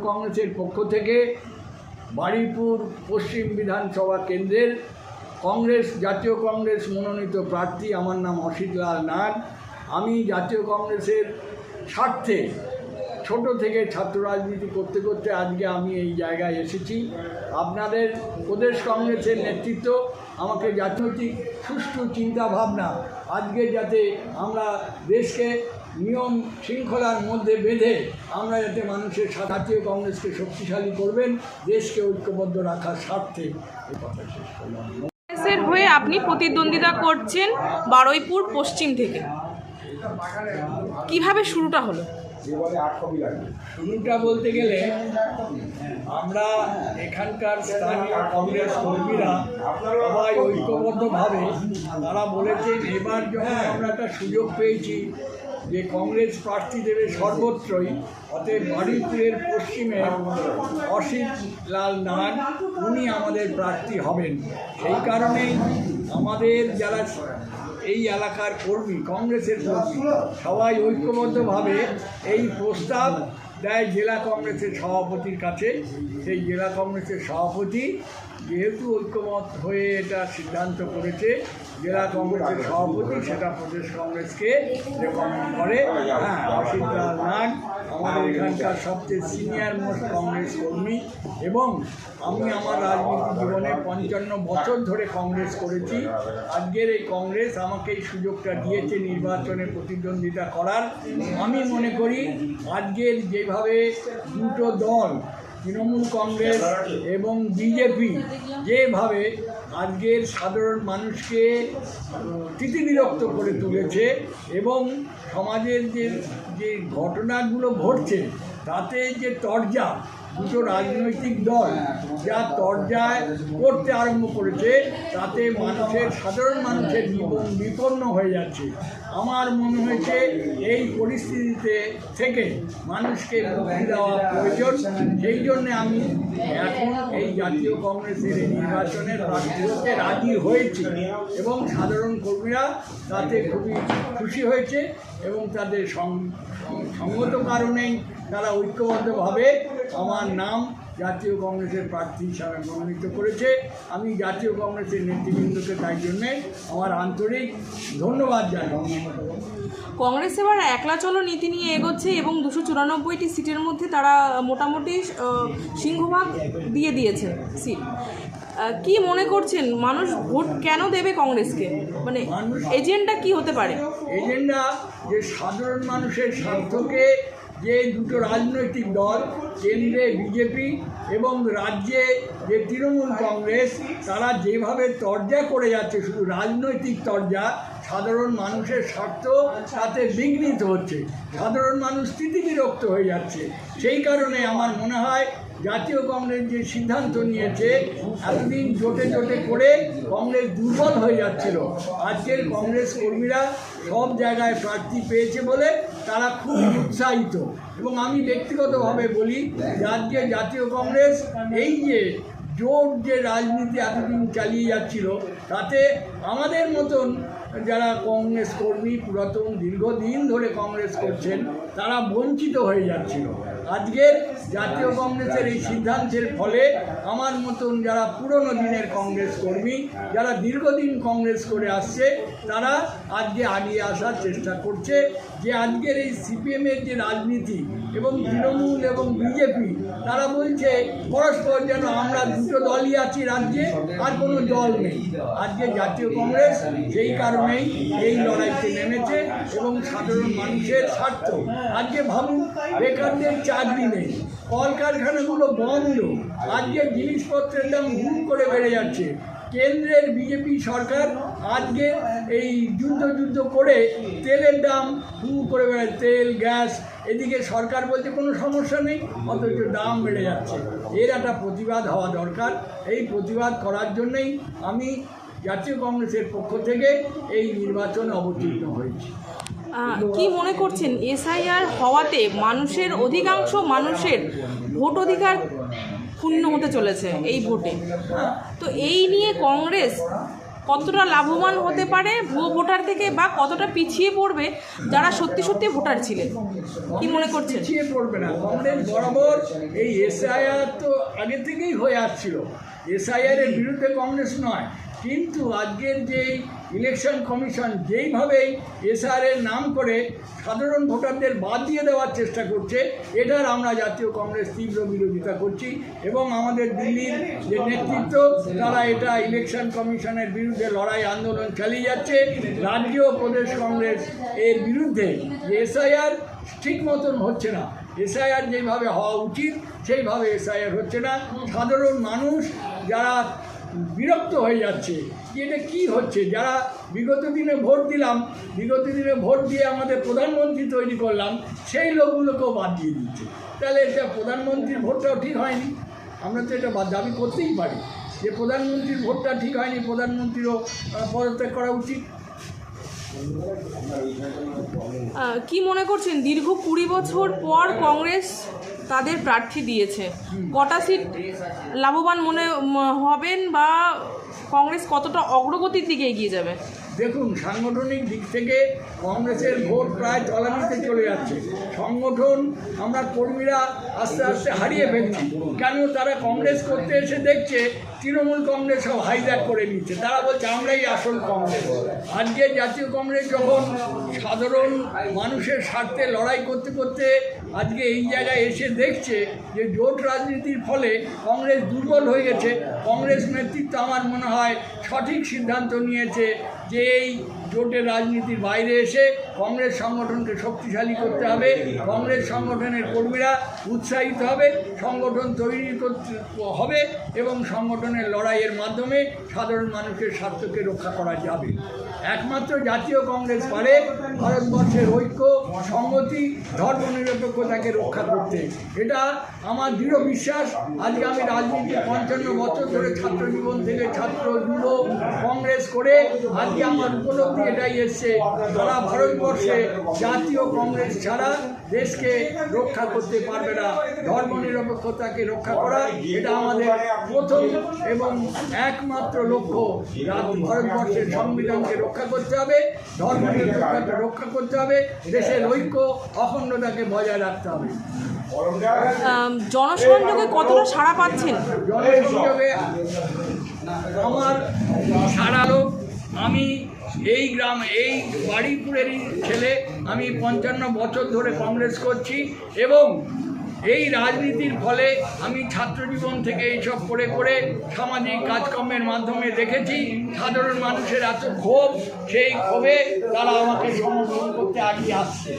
কংগ্রেসের পক্ষ থেকে বারুইপুর পশ্চিম বিধানসভা কেন্দ্রের জাতীয় কংগ্রেস মনোনীত প্রার্থী, আমার নাম অসিত লাল নাগ। আমি জাতীয় কংগ্রেসের স্বার্থে ছোট থেকে ছাত্র রাজনীতি করতে করতে আজকে আমি এই জায়গায় এসেছি। আপনাদের প্রদেশ কংগ্রেসের নেতৃত্ব আমাকে রাজনৈতিক সুষ্ঠু চিন্তাভাবনা আজকে যাতে আমরা দেশকে নিয়ম শৃঙ্খলার মধ্যে বেঁধে আমরা যাতে মানুষের জাতীয় কংগ্রেসকে শক্তিশালী করবেন, দেশকে ঐক্যবদ্ধ রাখার স্বার্থে এই কথা শেষ করলাম। কংগ্রেসের হয়ে আপনি প্রতিদ্বন্দ্বিতা করছেন বারুইপুর পশ্চিম থেকে, কিভাবে শুরুটা হলো? শুরুটা বলতে গেলে আমরা এখানকার স্থানীয় কংগ্রেস কর্মীরা সবাই ঐক্যবদ্ধভাবে তারা বলেছেন এবার যখন আমরা একটা সুযোগ পেয়েছি যে কংগ্রেস প্রার্থী দেবে সর্বত্রই, অতএব বারুইপুরের পশ্চিমে অসিত লাল নাগ উনি আমাদের প্রার্থী হবেন। সেই কারণেই আমাদের যারা এই এলাকার কর্মী, কংগ্রেসের কর্মী সবাই ঐক্যবদ্ধভাবে এই প্রস্তাব দেয় জেলা কংগ্রেসের সভাপতির কাছে। সেই জেলা কংগ্রেসের সভাপতি যেহেতু ঐক্যমত হয়ে এটা সিদ্ধান্ত করেছে, জেলা কংগ্রেসের সভাপতি সেটা প্রদেশ কংগ্রেসকে রেকমেন্ড করে। হ্যাঁ, অসিত লাল নাগ আমাদের এখানকার সবচেয়ে সিনিয়র মোস্ট কংগ্রেস কর্মী এবং আমি আমার রাজনীতি জীবনে 55 বছর ধরে কংগ্রেস করেছি। আজকের এই কংগ্রেস আমাকে এই সুযোগটা দিয়েছে নির্বাচনে প্রতিদ্বন্দ্বিতা করার। আমি মনে করি আজকের যেভাবে দুটো দল, তৃণমূল কংগ্রেস এবং বিজেপি, যেভাবে আজকের সাধারণ মানুষকে তিতিবিরক্ত করে তুলেছে এবং সমাজের যে ঘটনাগুলো ঘটছে তাতে যে তরজা দুটো রাজনৈতিক দল যা তরজায় করতে আরম্ভ করেছে তাতে সাধারণ মানুষের জীবন বিপন্ন হয়ে যাচ্ছে। আমার মনে হয়েছে এই পরিস্থিতিতে থেকে মানুষকে মুক্তি দেওয়া প্রয়োজন। সেই জন্যে আমি এখন এই জাতীয় কংগ্রেসের এই নির্বাচনের প্রার্থী হতে রাজি হয়েছি এবং সাধারণ কর্মীরা তাতে খুবই খুশি হয়েছে এবং তাদের সঙ্গত কারণেই তারা ঐক্যবদ্ধভাবে আমার নাম জাতীয় কংগ্রেসের প্রার্থী হিসাবে মনোনীত করেছে। আমি জাতীয় কংগ্রেসের নেতৃবৃন্দকে তাই জন্যে আমার আন্তরিক ধন্যবাদ জানাই। কংগ্রেস এবার একলা চলো নীতি নিয়ে এগোচ্ছে এবং 294টি সিটের মধ্যে তারা মোটামুটি সিংহভাগ দিয়ে দিয়েছে সিট। কি মনে করছেন মানুষ ভোট কেন দেবে কংগ্রেসকে? মানে এজেন্ডা কি হতে পারে? এজেন্ডা যে সাধারণ মানুষের স্বার্থকে যে দুটো রাজনৈতিক দল, কেন্দ্রে বিজেপি এবং রাজ্যে যে তৃণমূল কংগ্রেস, তারা যেভাবে তরজা করে যাচ্ছে, শুধু রাজনৈতিক তরজা, সাধারণ মানুষের স্বার্থ তাতে বিঘ্নিত হচ্ছে, সাধারণ মানুষ স্থিতিবিরক্ত হয়ে যাচ্ছে। সেই কারণে আমার মনে হয় জাতীয় কংগ্রেস যে সিদ্ধান্ত নিয়েছে, এতদিন জোটে জোটে করে কংগ্রেস দুর্বল হয়ে যাচ্ছিল, আজকের কংগ্রেস কর্মীরা সব জায়গায় প্রার্থী পেয়েছে বলে তারা খুব উৎসাহিত। এবং আমি ব্যক্তিগতভাবে বলি যে আজকে জাতীয় কংগ্রেস এই যে জোট যে রাজনীতি এতদিন চালিয়ে যাচ্ছিল তাতে আমাদের মতন যারা কংগ্রেস কর্মী পুরাতন দীর্ঘদিন ধরে কংগ্রেস করছেন তারা বঞ্চিত হয়ে যাচ্ছিল। আজকের জাতীয় কংগ্রেসের এই সিদ্ধান্তের ফলে আমার মতন যারা পুরনো দিনের কংগ্রেস কর্মী, যারা দীর্ঘদিন কংগ্রেস করে আসছে, তারা আজকে আগিয়ে আসার চেষ্টা করছে যে আজকের এই সিপিএমের যে রাজনীতি এবং তৃণমূল এবং বিজেপি, তারা বলছে পরস্পর যেন আমরা দুটো দলই আছি রাজ্যে, আর কোনো দল নেই। আজকে জাতীয় কংগ্রেস সেই কারণেই এই লড়াইতে নেমেছে এবং সাধারণ মানুষের স্বার্থ। আজকে ভাবুন, বেকারদের চাকরি নেই, কলকারখানাগুলো বন্ধ, আজকে জিনিসপত্রের দাম হুম করে বেড়ে যাচ্ছে। কেন্দ্রের বিজেপি সরকার আজকে এই যুদ্ধ করে তেলের দাম হুম করে বেড়ে, তেল গ্যাস, এদিকে সরকার বলছে কোনো সমস্যা নেই, অথচ দাম বেড়ে যাচ্ছে। এর একটা প্রতিবাদ হওয়া দরকার। এই প্রতিবাদ করার জন্যই আমি জাতীয় কংগ্রেসের পক্ষ থেকে এই নির্বাচনে অবতীর্ণ হয়েছি। কি মনে করছেন এসআইআর হওয়াতে অধিকাংশ মানুষের ভোট অধিকার ক্ষুণ্ণ হতে চলেছে এই ভোটে? তো এই নিয়ে কংগ্রেস কতটা লাভবান হতে পারে ভুয়ো ভোটার থেকে, বা কতটা পিছিয়ে পড়বে যারা সত্যি সত্যি ভোটার ছিলেন? কি মনে করছেন? পিছিয়ে পড়বে না। কংগ্রেস বরাবর এই এসআইআর তো আগে থেকেই হয়ে আসছিল, এসআইআর এর বিরুদ্ধে কংগ্রেস নয়, কিন্তু আজকের যেই ইলেকশন কমিশন যেইভাবেই এসআইআর এর নাম করে সাধারণ ভোটারদের বাদ দিয়ে দেওয়ার চেষ্টা করছে, এটার আমরা জাতীয় কংগ্রেস তীব্র বিরোধিতা করছি। এবং আমাদের দিল্লির যে নেতৃত্ব, তারা এটা ইলেকশন কমিশনের বিরুদ্ধে লড়াই আন্দোলন চালিয়ে যাচ্ছে। রাজ্য ও প্রদেশ কংগ্রেস এর বিরুদ্ধে যে এসআইআর ঠিক মতন হচ্ছে না, এসআইআর যেভাবে হওয়া উচিত সেইভাবে এসআইআর হচ্ছে না। সাধারণ মানুষ যারা বিরক্ত হয়ে যাচ্ছে যে এটা কী হচ্ছে, যারা বিগত দিনে ভোট দিলাম, বিগত দিনে ভোট দিয়ে আমাদের প্রধানমন্ত্রী তৈরি করলাম, সেই লোকগুলোকেও বাদ দিয়ে দিচ্ছে। তাহলে এটা প্রধানমন্ত্রীর ভোটটাও ঠিক হয়নি। আমরা তো এটা দাবি করতেই পারি যে প্রধানমন্ত্রীর ভোটটা ঠিক হয়নি, প্রধানমন্ত্রীরও পদত্যাগ করা উচিত। কি মনে করছেন, দীর্ঘ 20 বছর পর কংগ্রেস তাদের প্রার্থী দিয়েছে, কটা সিট লাভবান মনে হবেন, বা কংগ্রেস কতটা অগ্রগতির দিকে এগিয়ে যাবে? দেখুন, সাংগঠনিক দিক থেকে কংগ্রেসের ভোট প্রায় তলানিতে চলে যাচ্ছে। সংগঠন আমরা কর্মীরা আস্তে আস্তে হারিয়ে ফেলছি। কেন? তারা কংগ্রেস করতে এসে দেখছে তৃণমূল কংগ্রেস সব হাইজ্যাক করে নিচ্ছে। তারা বলছে আমরাই আসল কংগ্রেস। আজকে জাতীয় কংগ্রেস যখন সাধারণ মানুষের স্বার্থে লড়াই করতে করতে আজকে এই জায়গায় এসে দেখছে যে জোট রাজনীতির ফলে কংগ্রেস দুর্বল হয়ে গেছে, কংগ্রেস নেতৃত্ব আমার মনে হয় সঠিক সিদ্ধান্ত নিয়েছে যে এই জোটের রাজনীতির বাইরে এসে কংগ্রেস সংগঠনকে শক্তিশালী করতে হবে। কংগ্রেস সংগঠনের কর্মীরা উৎসাহিত হবে, সংগঠন তৈরি করতে হবে এবং সংগঠনের লড়াইয়ের মাধ্যমে সাধারণ মানুষের স্বার্থকে রক্ষা করা যাবে। একমাত্র জাতীয় কংগ্রেস পারে ভারতবর্ষের ঐক্য, সংহতি, ধর্মনিরপেক্ষতাকে রক্ষা করতে। এটা আমার দৃঢ় বিশ্বাস। আজকে আমি রাজনীতি 55 বছর ধরে ছাত্র জীবন থেকে ছাত্র যুব কংগ্রেস করে আজকে আমার উপলব্ধি এটাই এসছে, সারা ভারতবর্ষে জাতীয় কংগ্রেস ছাড়া দেশকে রক্ষা করতে পারবে না। ধর্মনিরপেক্ষতাকে রক্ষা করা এটা আমাদের প্রথম এবং একমাত্র লক্ষ্য। ভারতবর্ষের সংবিধানকে রক্ষা করতে হবে, ধর্মনিরপেক্ষতা রক্ষা করতে হবে, দেশের ঐক্য অখণ্ডতাকে বজায় রাখতে হবে। জনসংযোগে কতটা সাড়া পাচ্ছেন? জনসংযোগে আমার সারা লোক, আমি এই গ্রাম, এই বাড়িপুরেরই ছেলে, আমি 55 বছর ধরে কংগ্রেস করছি এবং এই রাজনীতির ফলে আমি ছাত্র জীবন থেকে এইসব করে করে সামাজিক কাজকর্মের মাধ্যমে দেখেছি সাধারণ মানুষের এত ক্ষোভ, সেই ক্ষোভে তারা আমাকে সমর্থন করতে এগিয়ে আসছে।